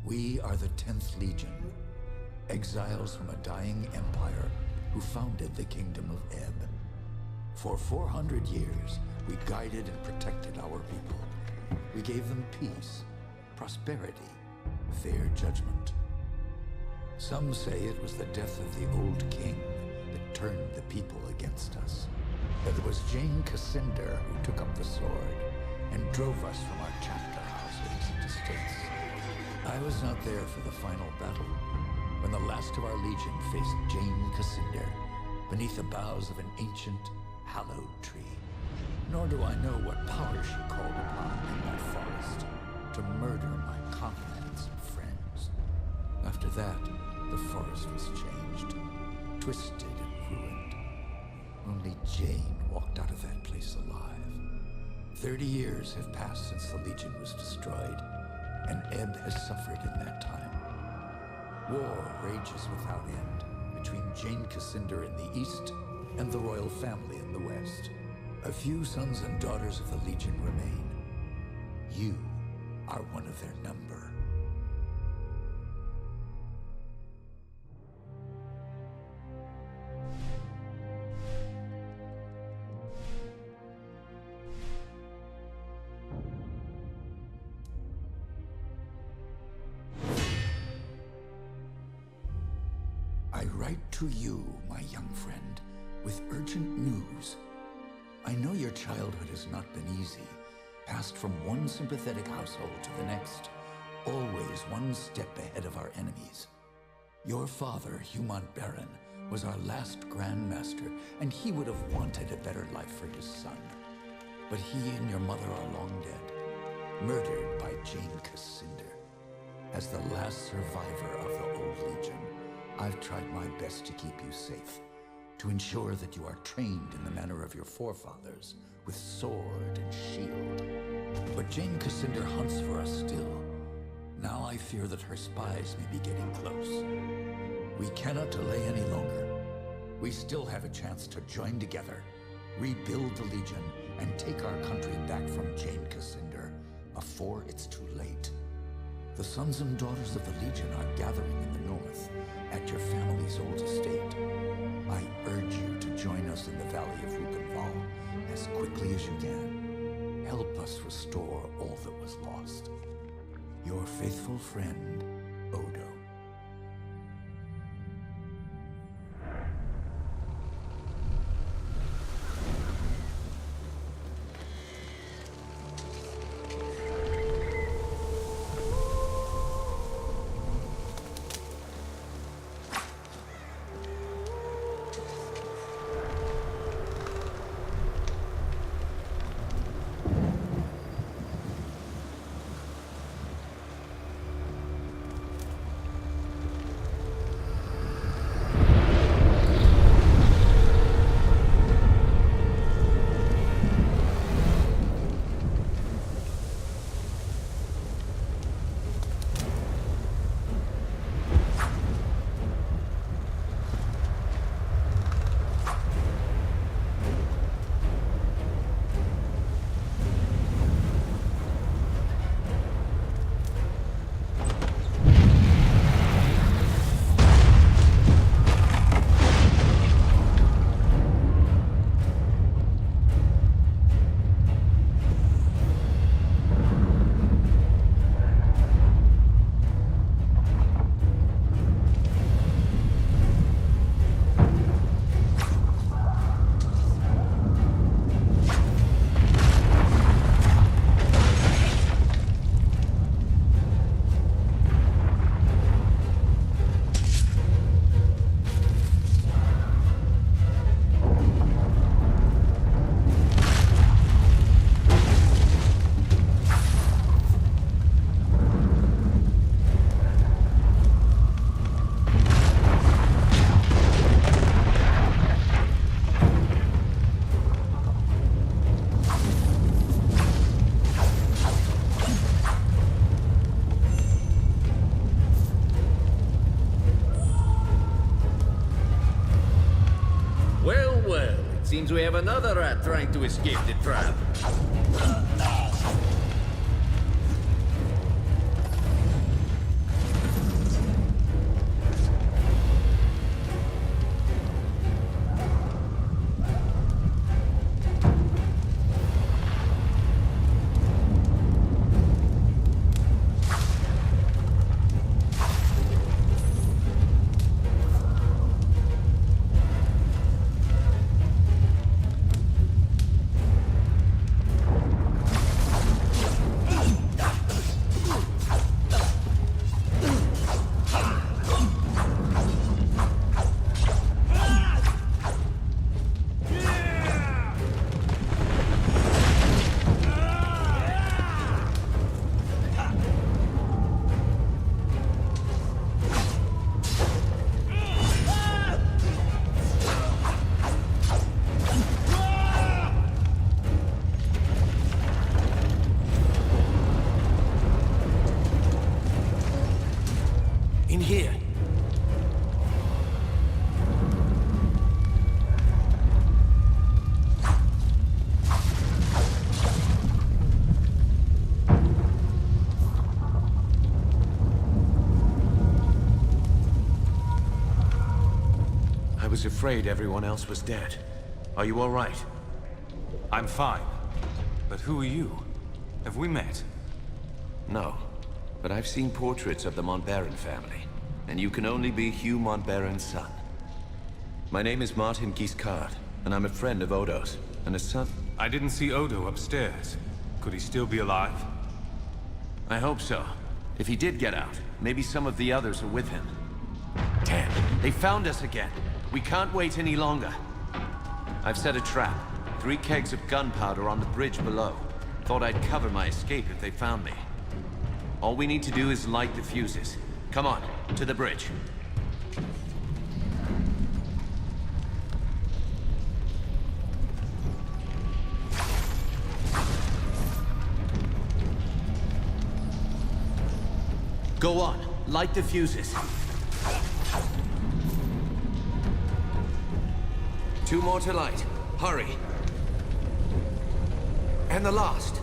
We are the 10th Legion, exiles from a dying empire who founded the Kingdom of Ebb. For 400 years, we guided and protected our people. We gave them peace, prosperity, fair judgment. Some say it was the death of the old king that turned the people against us. But it was Jane Cassinder who took up the sword and drove us from our chapter houses and estates. I was not there for the final battle, when the last of our legion faced Jane Cassinder beneath the boughs of an ancient, hallowed tree. Nor do I know what power she called upon in that forest to murder my comrades and friends. After that, the forest was changed, twisted and ruined. Only Jane walked out of that place alive. 30 years have passed since the Legion was destroyed, and Ebb has suffered in that time. War rages without end between Jane Cassinder in the east and the royal family in the west. A few sons and daughters of the Legion remain. You are one of their number. I write to you, my young friend, with urgent news. I know your childhood has not been easy, passed from one sympathetic household to the next, always one step ahead of our enemies. Your father, Humont Baron, was our last Grand Master, and he would have wanted a better life for his son. But he and your mother are long dead, murdered by Jane Cassinder. As the last survivor of the old Legion, I've tried my best to keep you safe, to ensure that you are trained in the manner of your forefathers, with sword and shield. But Jane Cassinder hunts for us still. Now I fear that her spies may be getting close. We cannot delay any longer. We still have a chance to join together, rebuild the Legion, and take our country back from Jane Cassinder before it's too late. The sons and daughters of the Legion are gathering in the north, at your family's old estate. I urge you to join us in the valley of Rukenval as quickly as you can. Help us restore all that was lost. Your faithful friend, Odo. Seems we have another rat trying to escape the trap. was afraid everyone else was dead. Are you all right? I'm fine. But who are you? Have we met? No. But I've seen portraits of the Montbaron family. And you can only be Hugh Montbaron's son. My name is Martin Giscard, and I'm a friend of Odo's, and a son... I didn't see Odo upstairs. Could he still be alive? I hope so. If he did get out, maybe some of the others are with him. Damn, they found us again. We can't wait any longer. I've set a trap. 3 kegs of gunpowder on the bridge below. Thought I'd cover my escape if they found me. All we need to do is light the fuses. Come on, to the bridge. Go on, light the fuses. 2 more to light. Hurry. And the last.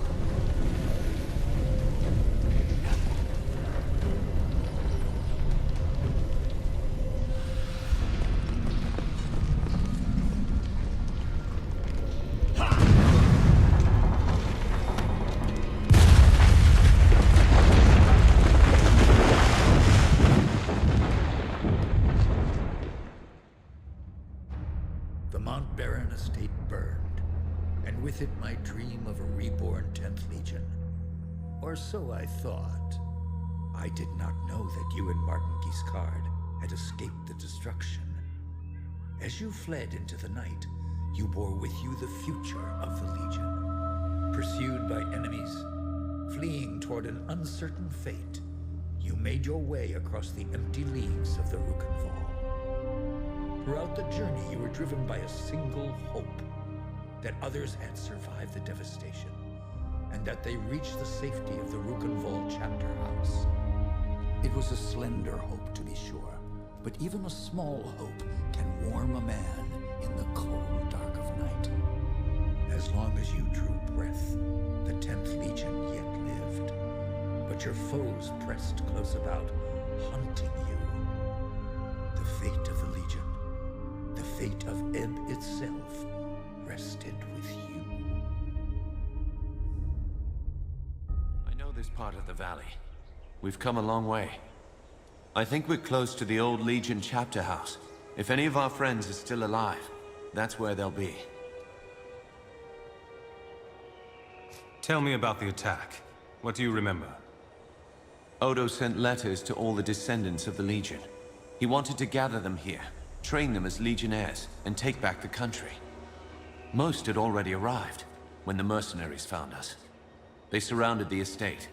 The Montbaron estate burned, and with it my dream of a reborn 10th Legion. Or so I thought. I did not know that you and Martin Giscard had escaped the destruction. As you fled into the night, you bore with you the future of the Legion. Pursued by enemies, fleeing toward an uncertain fate, you made your way across the empty leagues of the Rukenval. Throughout the journey, you were driven by a single hope: that others had survived the devastation, and that they reached the safety of the Rukenval chapter house. It was a slender hope, to be sure, but even a small hope can warm a man in the cold dark of night. As long as you drew breath, the 10th Legion yet lived, but your foes pressed close about, hunting you. The fate of the Legion, the fate of Ebb itself, rested with you. I know this part of the valley. We've come a long way. I think we're close to the old Legion chapter house. If any of our friends are still alive, that's where they'll be. Tell me about the attack. What do you remember? Odo sent letters to all the descendants of the Legion. He wanted to gather them here, train them as Legionnaires, and take back the country. Most had already arrived when the mercenaries found us. They surrounded the estate,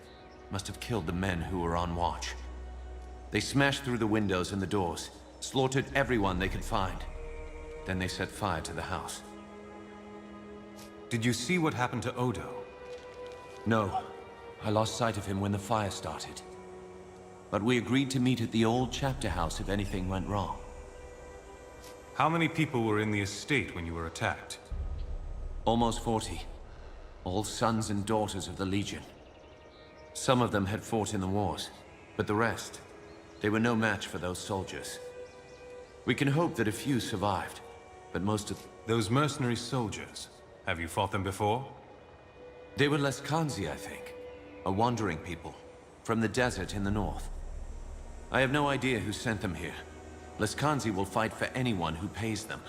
must have killed the men who were on watch. They smashed through the windows and the doors, slaughtered everyone they could find. Then they set fire to the house. Did you see what happened to Odo? No, I lost sight of him when the fire started. But we agreed to meet at the old chapter house if anything went wrong. How many people were in the estate when you were attacked? Almost 40. All sons and daughters of the Legion. Some of them had fought in the wars, but the rest, they were no match for those soldiers. We can hope that a few survived, but most of... Those mercenary soldiers, have you fought them before? They were Leskanzi, I think. A wandering people, from the desert in the north. I have no idea who sent them here. Leskanzi will fight for anyone who pays them.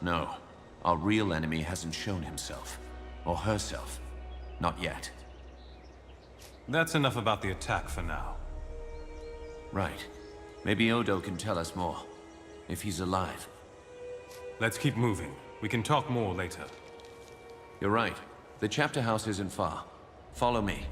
No, our real enemy hasn't shown himself. Or herself. Not yet. That's enough about the attack for now. Right. Maybe Odo can tell us more. If he's alive. Let's keep moving. We can talk more later. You're right. The chapter house isn't far. Follow me.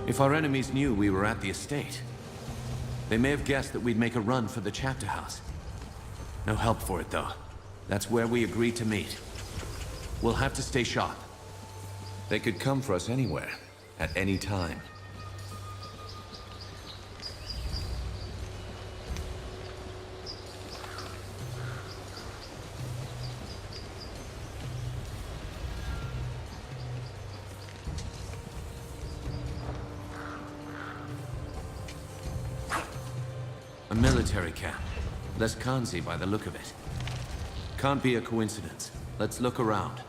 If our enemies knew we were at the estate, they may have guessed that we'd make a run for the chapter house. No help for it, though. That's where we agreed to meet. We'll have to stay sharp. They could come for us anywhere, at any time. A military camp. Less Kanzi by the look of it. Can't be a coincidence. Let's look around.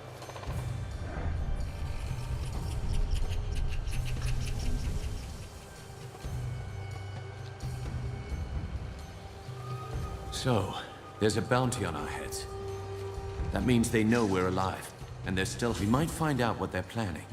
So, there's a bounty on our heads. That means they know we're alive, and they're still... We might find out what they're planning.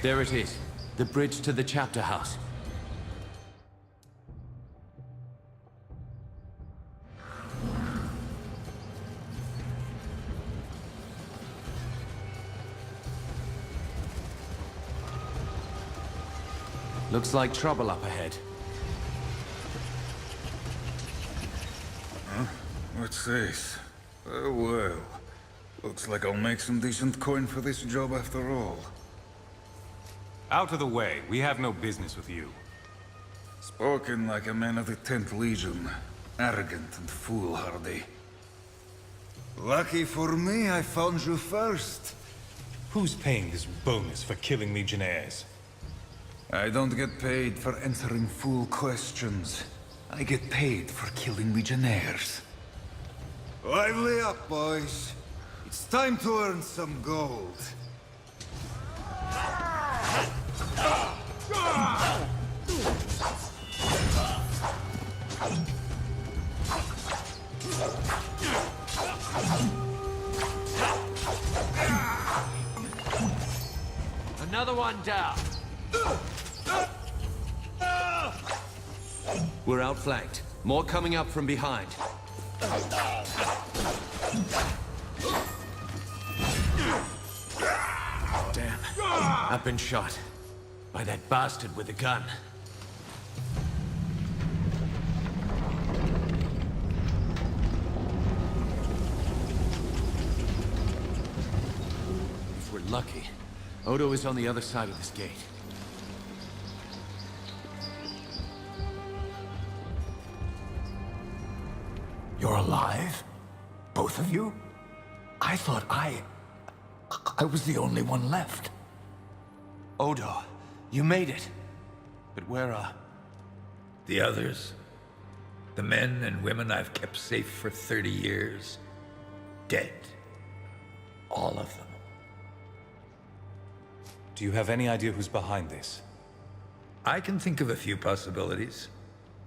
There it is. The bridge to the chapter house. Looks like trouble up ahead. Huh? What's this? Oh, well. Looks like I'll make some decent coin for this job after all. Out of the way. We have no business with you. Spoken like a man of the 10th Legion. Arrogant and foolhardy. Lucky for me, I found you first. Who's paying this bonus for killing Legionnaires? I don't get paid for answering fool questions. I get paid for killing Legionnaires. Lively up, boys. It's time to earn some gold. Another one down. We're outflanked. More coming up from behind. Damn. I've been shot. By that bastard with a gun. If we're lucky, Odo is on the other side of this gate. You're alive? Both of you? I thought I was the only one left. Odo, you made it. But where are... The others? The men and women I've kept safe for 30 years? Dead. All of them. Do you have any idea who's behind this? I can think of a few possibilities.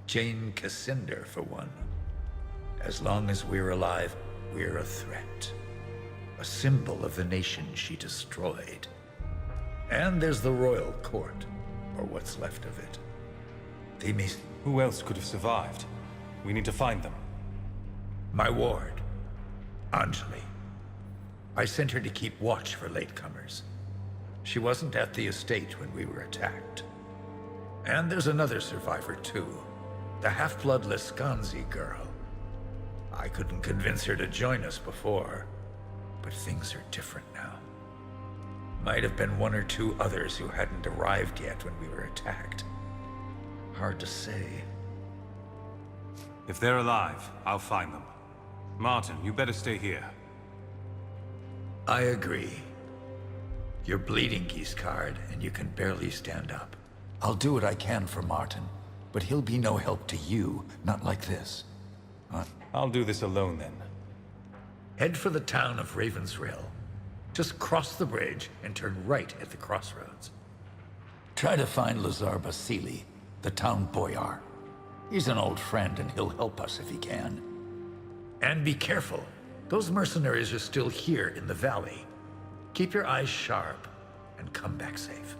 Jane Cassinder, for one. As long as we're alive, we're a threat. A symbol of the nation she destroyed. And there's the royal court, or what's left of it. They may... Who else could have survived? We need to find them. My ward, Anjali. I sent her to keep watch for latecomers. She wasn't at the estate when we were attacked. And there's another survivor, too. The half-blood Lescanzi girl. I couldn't convince her to join us before, but things are different now. Might have been one or two others who hadn't arrived yet when we were attacked. Hard to say. If they're alive, I'll find them. Martin, you better stay here. I agree. You're bleeding, Giscard, and you can barely stand up. I'll do what I can for Martin, but he'll be no help to you, not like this. I'll do this alone then. Head for the town of Ravensrill. Just cross the bridge and turn right at the crossroads. Try to find Lazar Basili, the town boyar. He's an old friend and he'll help us if he can. And be careful. Those mercenaries are still here in the valley. Keep your eyes sharp and come back safe.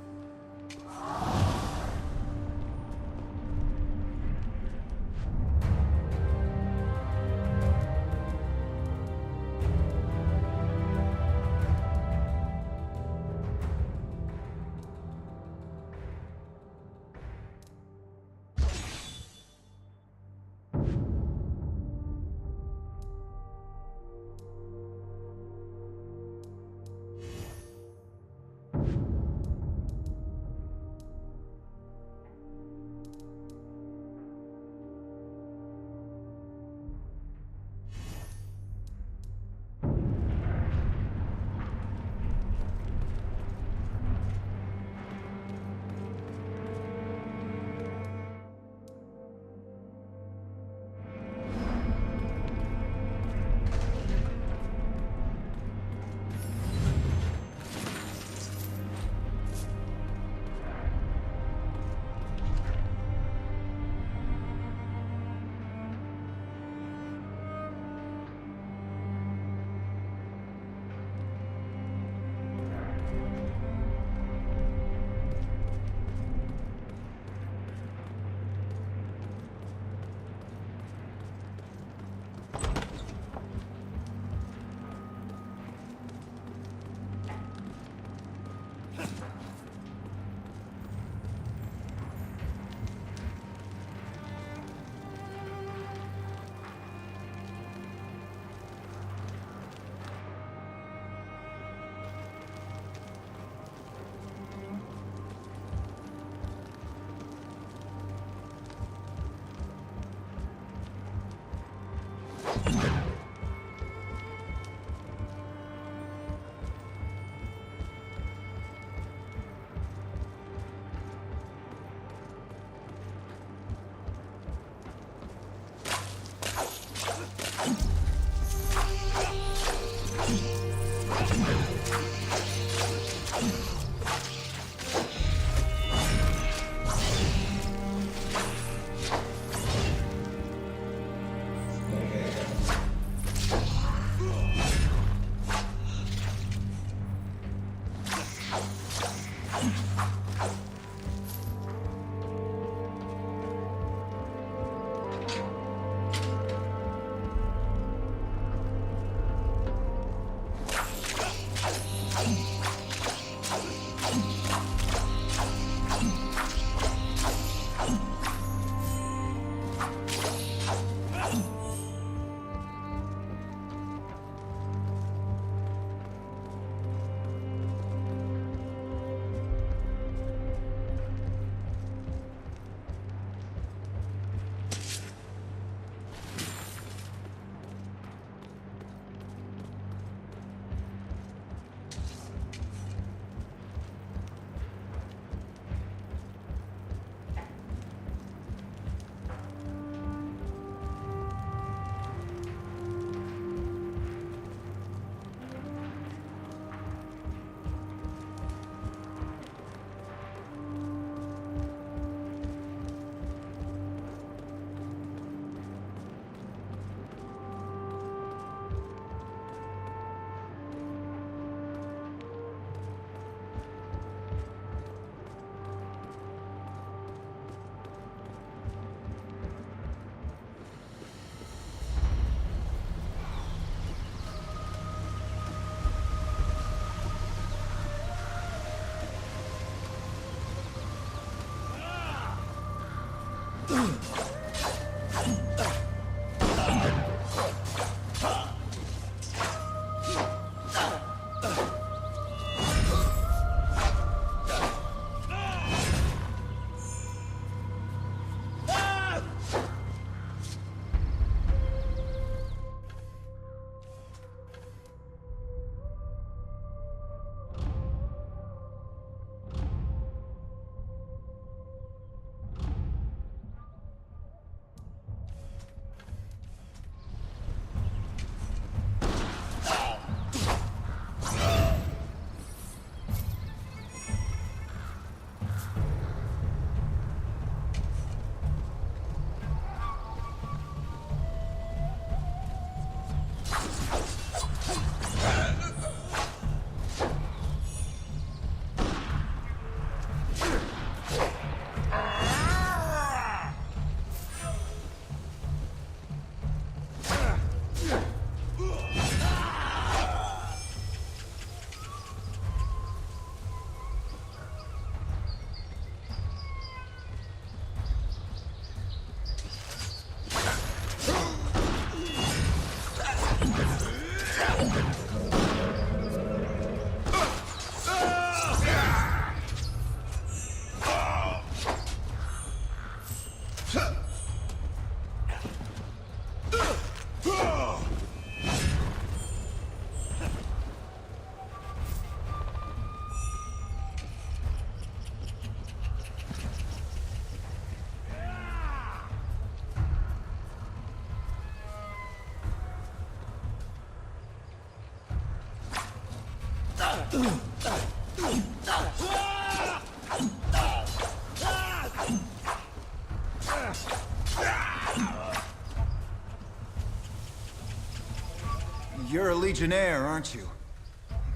You're a Legionnaire, aren't you?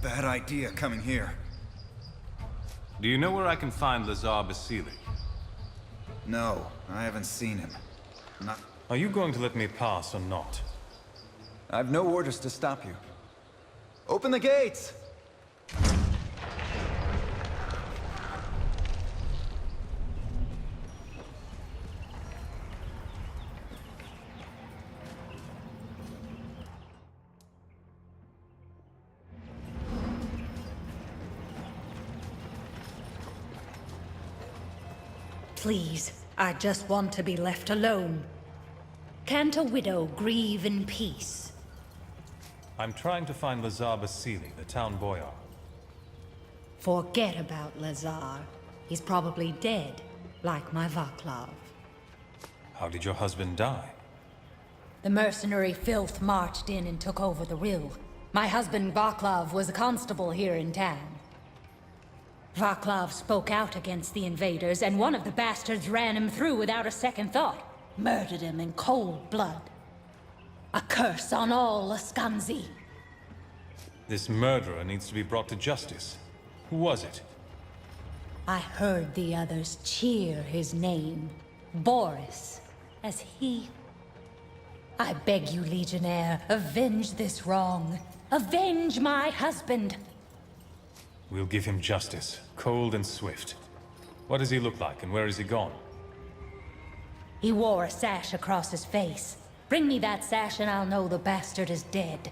Bad idea coming here. Do you know where I can find Lazar Basili? No, I haven't seen him. Not... Are you going to let me pass or not? I've no orders to stop you. Open the gates! Please, I just want to be left alone. Can't a widow grieve in peace? I'm trying to find Lazar Basili, the town boyar. Forget about Lazar. He's probably dead, like my Vaclav. How did your husband die? The mercenary filth marched in and took over the rill. My husband Vaclav was a constable here in town. Vaclav spoke out against the invaders, and one of the bastards ran him through without a second thought. Murdered him in cold blood. A curse on all Laskanzi. This murderer needs to be brought to justice. Who was it? I heard the others cheer his name. Boris, as he... I beg you, Legionnaire, avenge this wrong. Avenge my husband! We'll give him justice, cold and swift. What does he look like, and where is he gone? He wore a sash across his face. Bring me that sash and I'll know the bastard is dead.